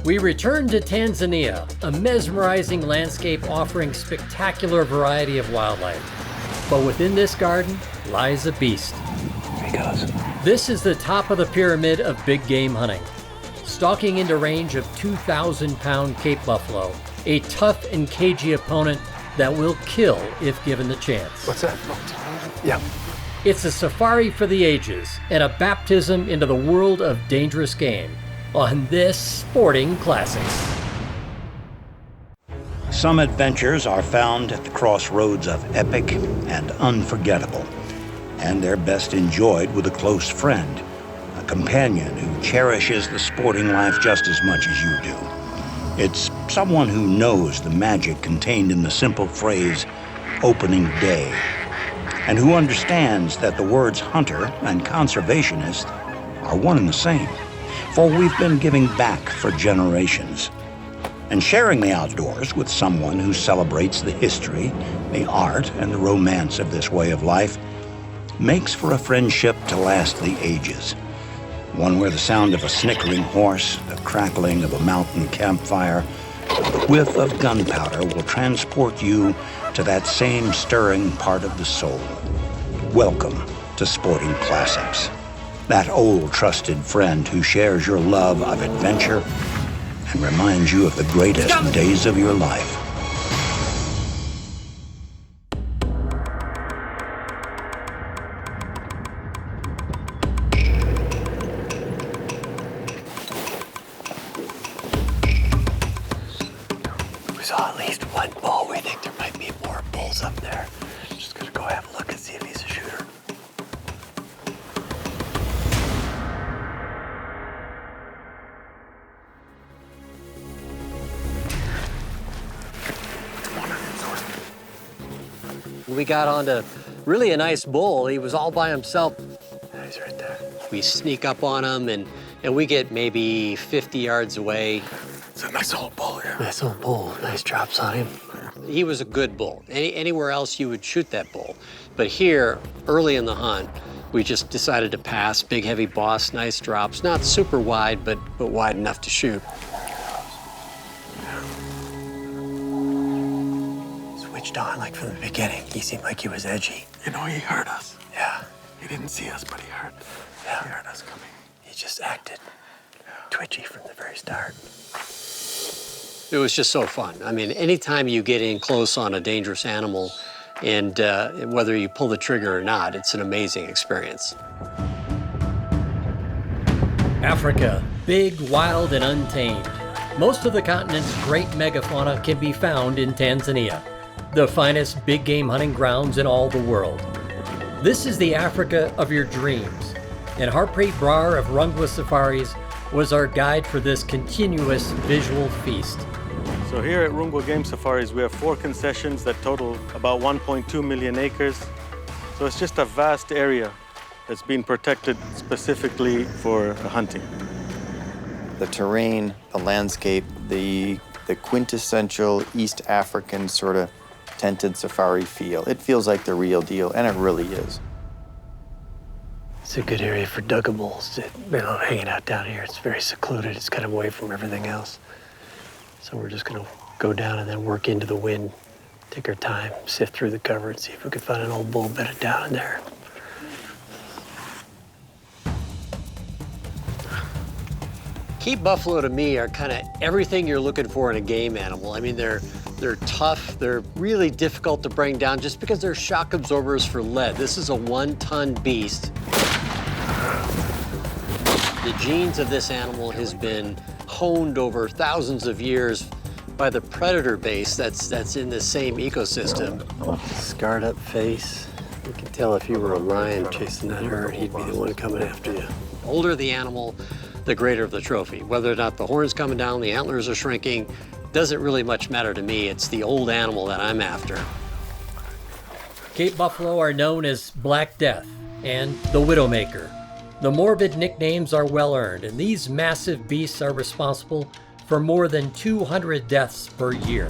We return to Tanzania, a mesmerizing landscape offering spectacular variety of wildlife. But within this garden lies a beast. Here he goes. This is the top of the pyramid of big game hunting. Stalking into range of 2,000-pound Cape buffalo, a tough and cagey opponent that will kill if given the chance. What's that? Yeah. It's a safari for the ages and a baptism into the world of dangerous game on this Sporting Classics. Some adventures are found at the crossroads of epic and unforgettable, and they're best enjoyed with a close friend, a companion who cherishes the sporting life just as much as you do. It's someone who knows the magic contained in the simple phrase, opening day, and who understands that the words hunter and conservationist are one and the same. For we've been giving back for generations and sharing the outdoors with someone who celebrates the history, the art, and the romance of this way of life makes for a friendship to last the ages. One where the sound of a snickering horse, the crackling of a mountain campfire, the whiff of gunpowder will transport you to that same stirring part of the soul. Welcome to Sporting Classics. That old trusted friend who shares your love of adventure and reminds you of the greatest days of your life. We saw at least one bull. We think there might be more bulls up there. Just gonna go have a look and see if he's a shooter. We got onto really a nice bull. He was all by himself. Yeah, he's right there. We sneak up on him and we get maybe 50 yards away. It's a nice old bull, yeah. Nice old bull. Nice drops on him. He was a good bull. Anywhere else you would shoot that bull. But here, early in the hunt, we just decided to pass. Big, heavy boss, nice drops. Not super wide, but wide enough to shoot. Switched on like from the beginning. He seemed like he was edgy. You know, he heard us. Yeah. He didn't see us, but he heard. Yeah. He heard us coming. He just acted twitchy from the very start. It was just so fun. I mean, anytime you get in close on a dangerous animal, and whether you pull the trigger or not, it's an amazing experience. Africa, big, wild, and untamed. Most of the continent's great megafauna can be found in Tanzania, the finest big game hunting grounds in all the world. This is the Africa of your dreams, and Harpreet Brar of Rungwa Safaris was our guide for this continuous visual feast. So here at Rungwa Game Safaris, we have 4 concessions that total about 1.2 million acres. So it's just a vast area that's been protected specifically for hunting. The terrain, the landscape, the quintessential East African sort of tented safari feel. It feels like the real deal, and it really is. It's a good area for duggables, hanging out down here. It's very secluded. It's kind of away from everything else. So we're just gonna go down and then work into the wind, take our time, sift through the cover and see if we can find an old bull bedded down in there. Cape buffalo to me are kind of everything you're looking for in a game animal. I mean, they're tough, they're really difficult to bring down just because they're shock absorbers for lead. This is a 1-ton beast. The genes of this animal has been honed over thousands of years by the predator base that's in the same ecosystem. Scarred up face. You can tell if you were a lion chasing that herd, he'd be the one coming after you. The older the animal, the greater the trophy. Whether or not the horn's coming down, the antlers are shrinking, doesn't really much matter to me. It's the old animal that I'm after. Cape buffalo are known as Black Death and the Widowmaker. The morbid nicknames are well earned, and these massive beasts are responsible for more than 200 deaths per year.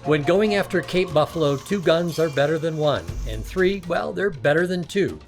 When going after Cape buffalo, 2 guns are better than 1, and 3, well, they're better than 2.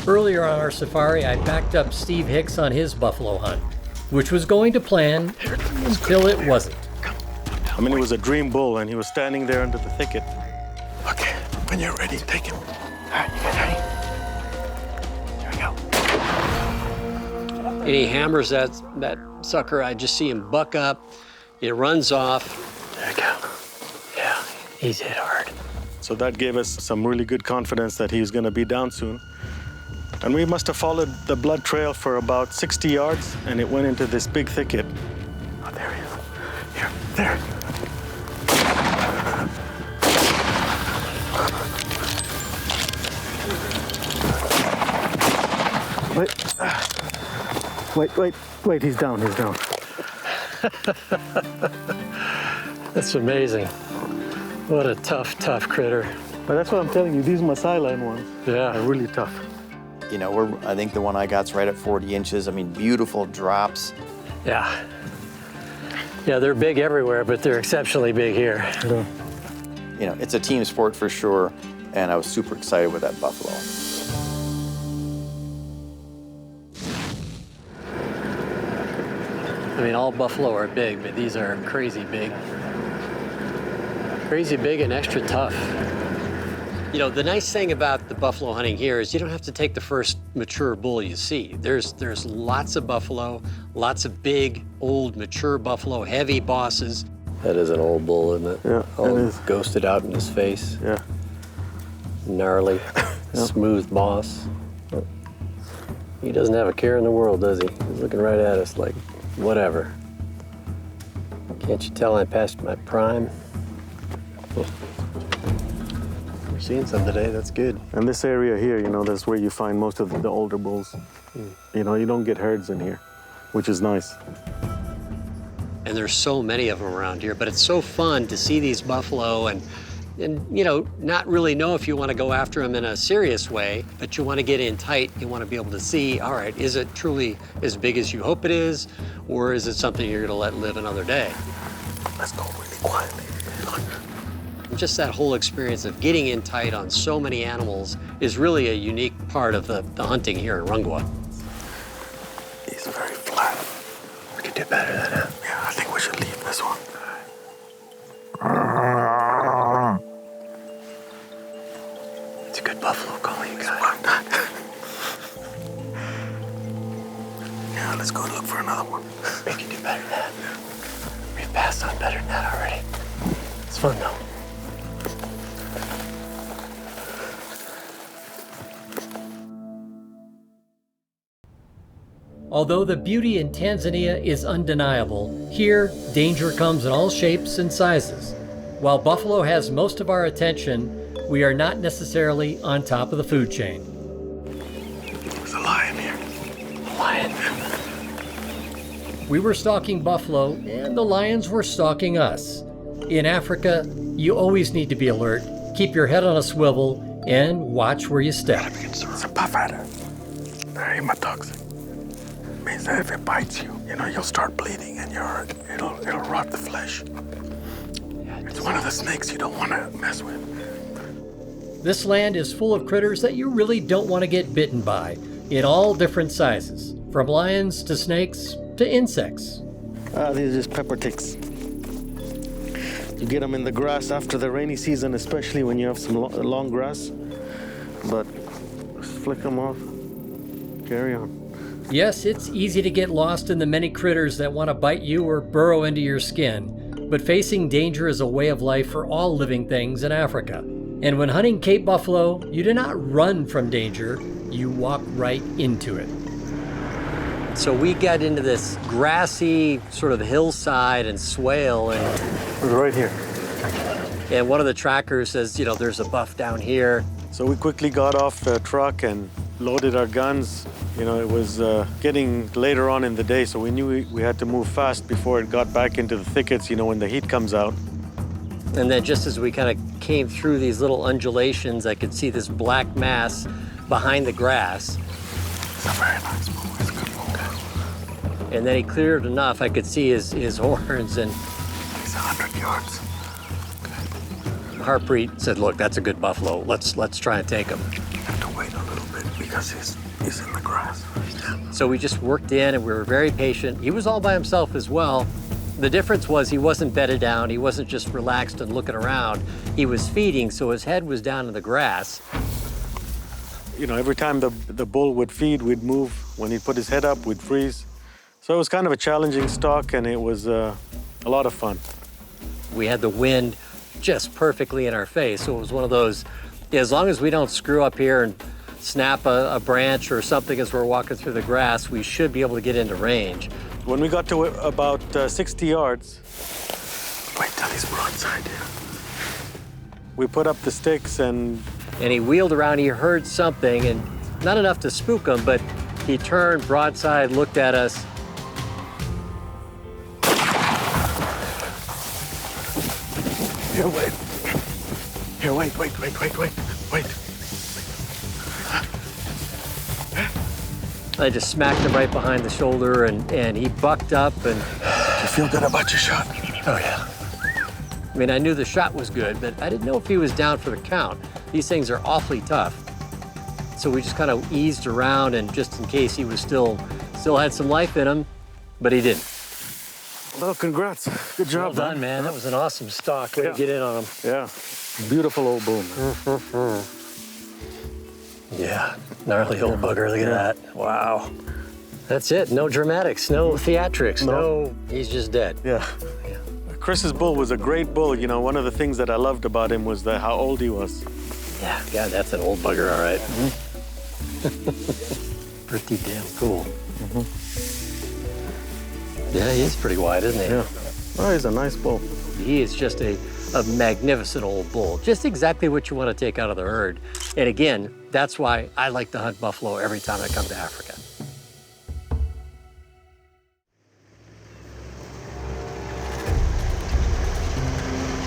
Earlier on our safari, I backed up Steve Hicks on his buffalo hunt. which was going to plan until it wasn't. I mean, it was a dream bull, and he was standing there under the thicket. Okay, when you're ready, take him. All right, you guys ready? Here we go. And he hammers that sucker. I just see him buck up. It runs off. There we go. Yeah, he's hit hard. So that gave us some really good confidence that he was going to be down soon. And we must have followed the blood trail for about 60 yards, and it went into this big thicket. Oh, there he is. Here, there. Wait, he's down. That's amazing. What a tough critter. But that's what I'm telling you, these Maasai lion ones Yeah. are really tough. You know, I think the one I got's right at 40 inches. I mean, beautiful drops. Yeah. Yeah, they're big everywhere, but they're exceptionally big here. You know, it's a team sport for sure, and I was super excited with that buffalo. I mean, all buffalo are big, but these are crazy big. Crazy big and extra tough. You know, the nice thing about the buffalo hunting here is you don't have to take the first mature bull you see. There's lots of buffalo, lots of big, old, mature buffalo, heavy bosses. That is an old bull, isn't it? Yeah, All it is. ghosted out in his face. Yeah. Gnarly, smooth boss. He doesn't have a care in the world, does he? He's looking right at us like, whatever. Can't you tell I passed my prime? We're seeing some today, that's good. And this area here, you know, that's where you find most of the older bulls. You know, you don't get herds in here, which is nice. And there's so many of them around here, but it's so fun to see these buffalo and you know, not really know if you want to go after them in a serious way, but you want to get in tight. You want to be able to see, all right, is it truly as big as you hope it is, or is it something you're going to let live another day? Let's go really quietly. Just that whole experience of getting in tight on so many animals is really a unique part of the hunting here in Rungwa. He's very flat. We could do better than that. Yeah, I think we should leave this one. It's a good buffalo call, you guys. Yeah, let's go look for another one. We can do better than that. We've passed on better than that already. It's fun, though. Although the beauty in Tanzania is undeniable, here danger comes in all shapes and sizes. While buffalo has most of our attention, we are not necessarily on top of the food chain. There's a lion here. Lion. We were stalking buffalo, and the lions were stalking us. In Africa, you always need to be alert, keep your head on a swivel, and watch where you step. It's a puff adder. They're hematoxic. Means that if it bites you, you know, you'll start bleeding and it'll rot the flesh. It's one of the snakes you don't want to mess with. This land is full of critters that you really don't want to get bitten by, in all different sizes, from lions to snakes to insects. These are just pepper ticks. You get them in the grass after the rainy season, especially when you have some long grass. But just flick them off, carry on. Yes, it's easy to get lost in the many critters that want to bite you or burrow into your skin, but facing danger is a way of life for all living things in Africa. And when hunting Cape buffalo, you do not run from danger, you walk right into it. So we got into this grassy sort of hillside and swale, and We're right here. one of the trackers says, you know, there's a buff down here. So we quickly got off the truck and loaded our guns. You know, it was getting later on in the day, so we knew we had to move fast before it got back into the thickets, you know, when the heat comes out. And then just as we kind of came through these little undulations, I could see this black mass behind the grass. It's a very nice move. It's a good move. And then he cleared enough, I could see his horns, and It's 100 yards. Harpreet said, look, that's a good buffalo. Let's try and take him. You have to wait a little bit because he's in the grass. So we just worked in and we were very patient. He was all by himself as well. The difference was he wasn't bedded down. He wasn't just relaxed and looking around. He was feeding, so his head was down in the grass. You know, every time the bull would feed, we'd move. When he'd put his head up, we'd freeze. So it was kind of a challenging stalk, and it was a lot of fun. We had the wind just perfectly in our face, so it was one of those, as long as we don't screw up here and snap a branch or something as we're walking through the grass, we should be able to get into range. When we got to about 60 yards, Wait till he's broadside. we put up the sticks and he wheeled around, he heard something, and not enough to spook him, but he turned broadside, looked at us. Here, wait. Here, wait. I just smacked him right behind the shoulder, and he bucked up, and You feel good about your shot? Oh, yeah. I mean, I knew the shot was good, but I didn't know if he was down for the count. These things are awfully tough. So we just kind of eased around, and just in case he was still had some life in him, but he didn't. Well, congrats. Good Well job, done, man. That was an awesome stalk. Way to get in on him. Yeah. Beautiful old bull, man. Yeah, gnarly old bugger, look at that. Wow. That's it. No dramatics, no theatrics, no. He's just dead. Yeah. Chris's bull was a great bull. You know, one of the things that I loved about him was how old he was. Yeah, God, that's an old bugger, all right. Pretty damn cool. Yeah, he is pretty wide, isn't he? Yeah. Oh, he's a nice bull. He is just a magnificent old bull. Just exactly what you want to take out of the herd. And again, that's why I like to hunt buffalo every time I come to Africa.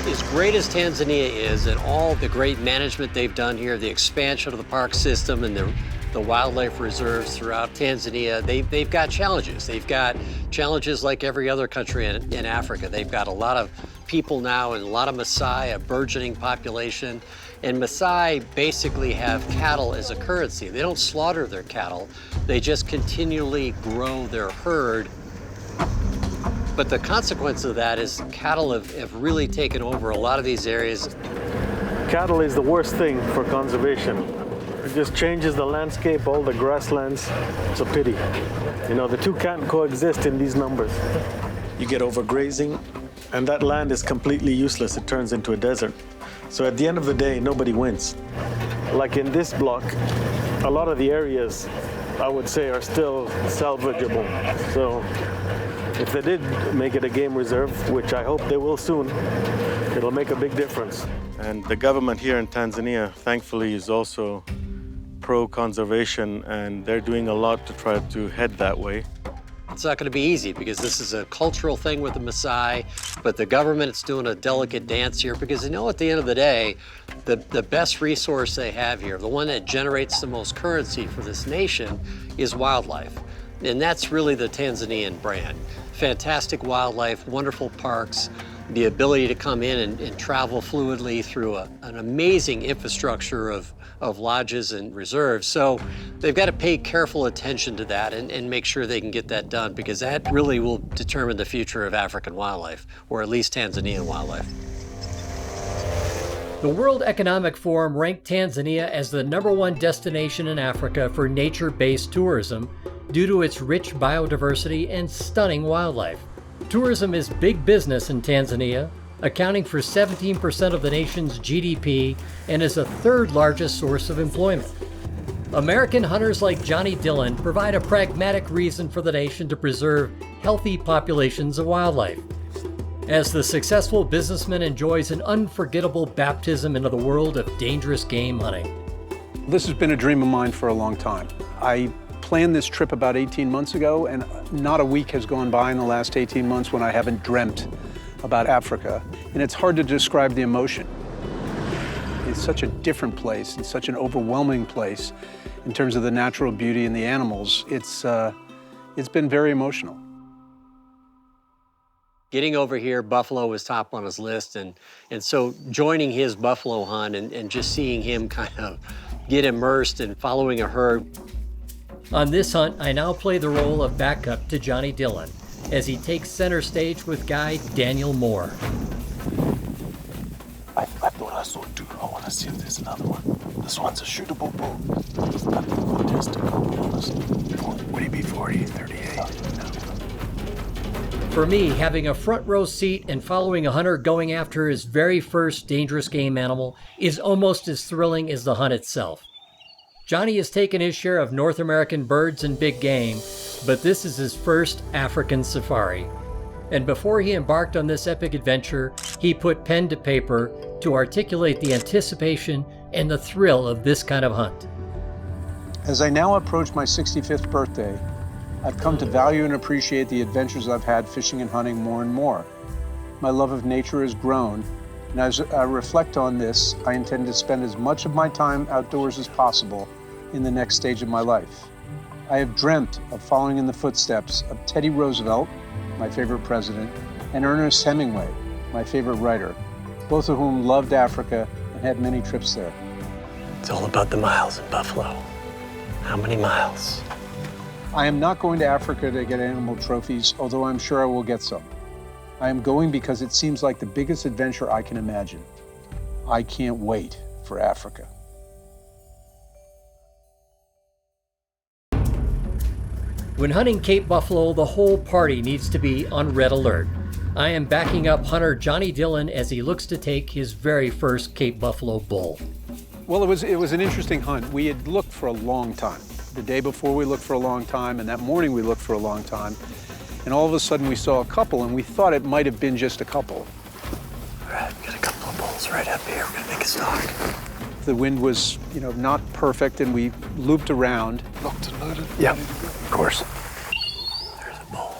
As great as Tanzania is, and all the great management they've done here, the expansion of the park system and the wildlife reserves throughout Tanzania, they've got challenges. They've got challenges like every other country in Africa. They've got a lot of people now and a lot of Maasai, a burgeoning population. And Maasai basically have cattle as a currency. They don't slaughter their cattle. They just continually grow their herd. But the consequence of that is cattle have really taken over a lot of these areas. Cattle is the worst thing for conservation. It just changes the landscape, all the grasslands. It's a pity. You know, the two can't coexist in these numbers. You get overgrazing, and that land is completely useless. It turns into a desert. So at the end of the day, nobody wins. Like in this block, a lot of the areas, I would say, are still salvageable. So if they did make it a game reserve, which I hope they will soon, it'll make a big difference. And the government here in Tanzania, thankfully, is also pro-conservation, and they're doing a lot to try to head that way. It's not going to be easy because this is a cultural thing with the Maasai, but the government is doing a delicate dance here because they know at the end of the day, the best resource they have here, the one that generates the most currency for this nation, is wildlife. And that's really the Tanzanian brand. Fantastic wildlife, wonderful parks, the ability to come in and travel fluidly through an amazing infrastructure of lodges and reserves. So they've got to pay careful attention to that and make sure they can get that done because that really will determine the future of African wildlife, or at least Tanzanian wildlife. The World Economic Forum ranked Tanzania as the #1 destination in Africa for nature-based tourism due to its rich biodiversity and stunning wildlife. Tourism is big business in Tanzania, accounting for 17% of the nation's GDP and is the third largest source of employment. American hunters like Johnny Dillon provide a pragmatic reason for the nation to preserve healthy populations of wildlife. As the successful businessman enjoys an unforgettable baptism into the world of dangerous game hunting. This has been a dream of mine for a long time. I planned this trip about 18 months ago, and not a week has gone by in the last 18 months when I haven't dreamt about Africa. And it's hard to describe the emotion. It's such a different place. It's such an overwhelming place in terms of the natural beauty and the animals. It's been very emotional. Getting over here, buffalo was top on his list, and so joining his buffalo hunt and just seeing him kind of get immersed and following a herd, On this hunt, I now play the role of backup to Johnny Dillon as he takes center stage with guide Daniel Moore. I thought I saw two. I want to see if there's another one. This one's a shootable bull. I've been tested, I'll be honest. Would he be 40, 38? No. For me, having a front row seat and following a hunter going after his very first dangerous game animal is almost as thrilling as the hunt itself. Johnny has taken his share of North American birds and big game, but this is his first African safari. And before he embarked on this epic adventure, he put pen to paper to articulate the anticipation and the thrill of this kind of hunt. As I now approach my 65th birthday, I've come to value and appreciate the adventures I've had fishing and hunting more and more. My love of nature has grown, and as I reflect on this, I intend to spend as much of my time outdoors as possible in the next stage of my life. I have dreamt of following in the footsteps of Teddy Roosevelt, my favorite president, and Ernest Hemingway, my favorite writer, both of whom loved Africa and had many trips there. It's all about the miles in Buffalo. How many miles? I am not going to Africa to get animal trophies, although I'm sure I will get some. I am going because it seems like the biggest adventure I can imagine. I can't wait for Africa. When hunting Cape Buffalo, the whole party needs to be on red alert. I am backing up hunter Johnny Dillon as he looks to take his very first Cape Buffalo bull. Well, it was an interesting hunt. We had looked for a long time. The day before we looked for a long time, and that morning we looked for a long time. And all of a sudden we saw a couple, and we thought it might have been just a couple. All right, we got a couple of bulls right up here. We're gonna make a stalk. The wind was, not perfect, and we looped around. Locked and loaded? Yep, of course. There's a bull.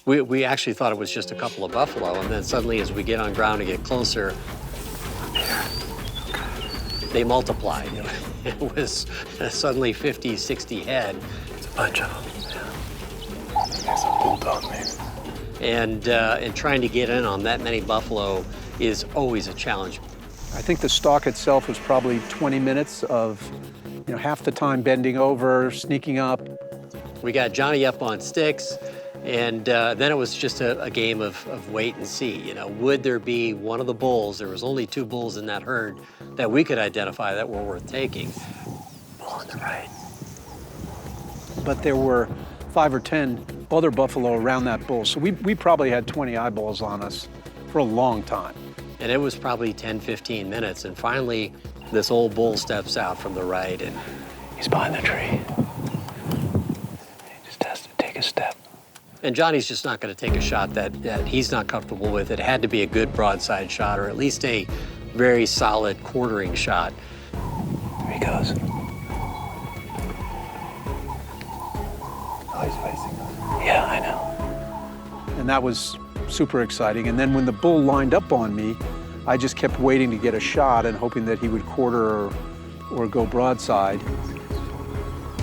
We actually thought it was just a couple of buffalo, and then suddenly as we get on ground and get closer, they multiplied. It was suddenly 50, 60 head. It's a bunch of them. There's a bulldog, maybe. And trying to get in on that many buffalo is always a challenge. I think the stalk itself was probably 20 minutes of, half the time bending over, sneaking up. We got Johnny up on sticks, and then it was just a game of wait and see. Would there be one of the bulls? There was only 2 bulls in that herd that we could identify that were worth taking. Bull on the right. But there were 5 or 10 other buffalo around that bull, so we probably had 20 eyeballs on us for a long time. And it was probably 10, 15 minutes, and finally, this old bull steps out from the right, and He's behind the tree. He just has to take a step. And Johnny's just not going to take a shot that he's not comfortable with. It had to be a good broadside shot, or at least a very solid quartering shot. Here he goes. Oh, he's facing us. Yeah, I know. And that was super exciting. And then when the bull lined up on me, I just kept waiting to get a shot and hoping that he would quarter or go broadside.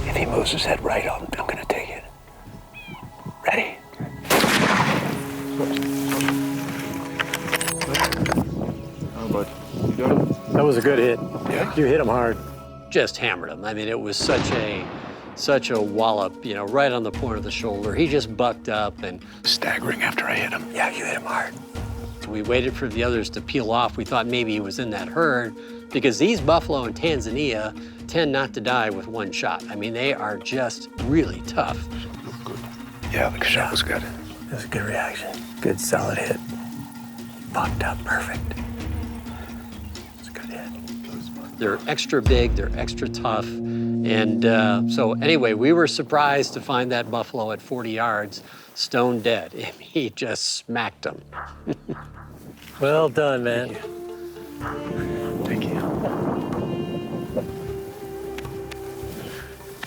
If he moves his head right, I'm gonna take it. Ready? How about you got him? That was a good hit. Yeah. You hit him hard. Just hammered him. I mean, it was such a wallop, right on the point of the shoulder. He just bucked up, and Staggering after I hit him. Yeah, you hit him hard. we waited for the others to peel off. We thought maybe he was in that herd, because these buffalo in Tanzania tend not to die with one shot. I mean, they are just really tough. Good. Yeah, the shot was good. That was a good reaction. Good, solid hit. Bucked up, perfect. It's a good hit. They're extra big, they're extra tough. And so anyway, we were surprised to find that buffalo at 40 yards, stone dead. He just smacked him. Well done, man. Thank you.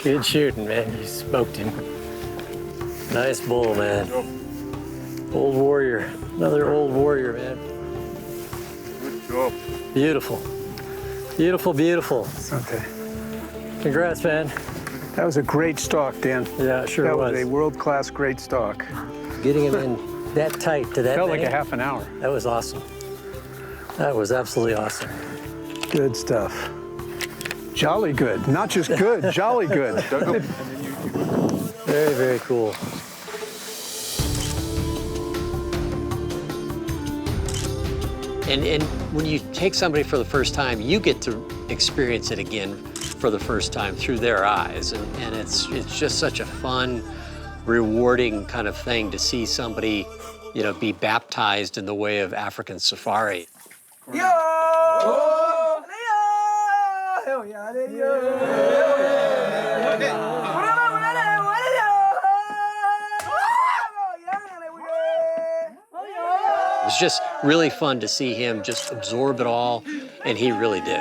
Good shooting, man. You smoked him. Nice bull, man. Old warrior. Another old warrior, man. Good job. Beautiful. Beautiful, beautiful. Okay. Congrats, man. That was a great stalk, Dan. Yeah, it sure That was. was a world-class great stalk. Getting him in that tight to that Felt like many, a half an hour. that was awesome. That was absolutely awesome. Good stuff. Jolly good. Not just good, jolly good. Very, very cool. And when you take somebody for the first time, you get to experience it again for the first time through their eyes. And it's just such a fun, rewarding kind of thing to see somebody, you know, be baptized in the way of African safari. It was just really fun to see him just absorb it all, and he really did.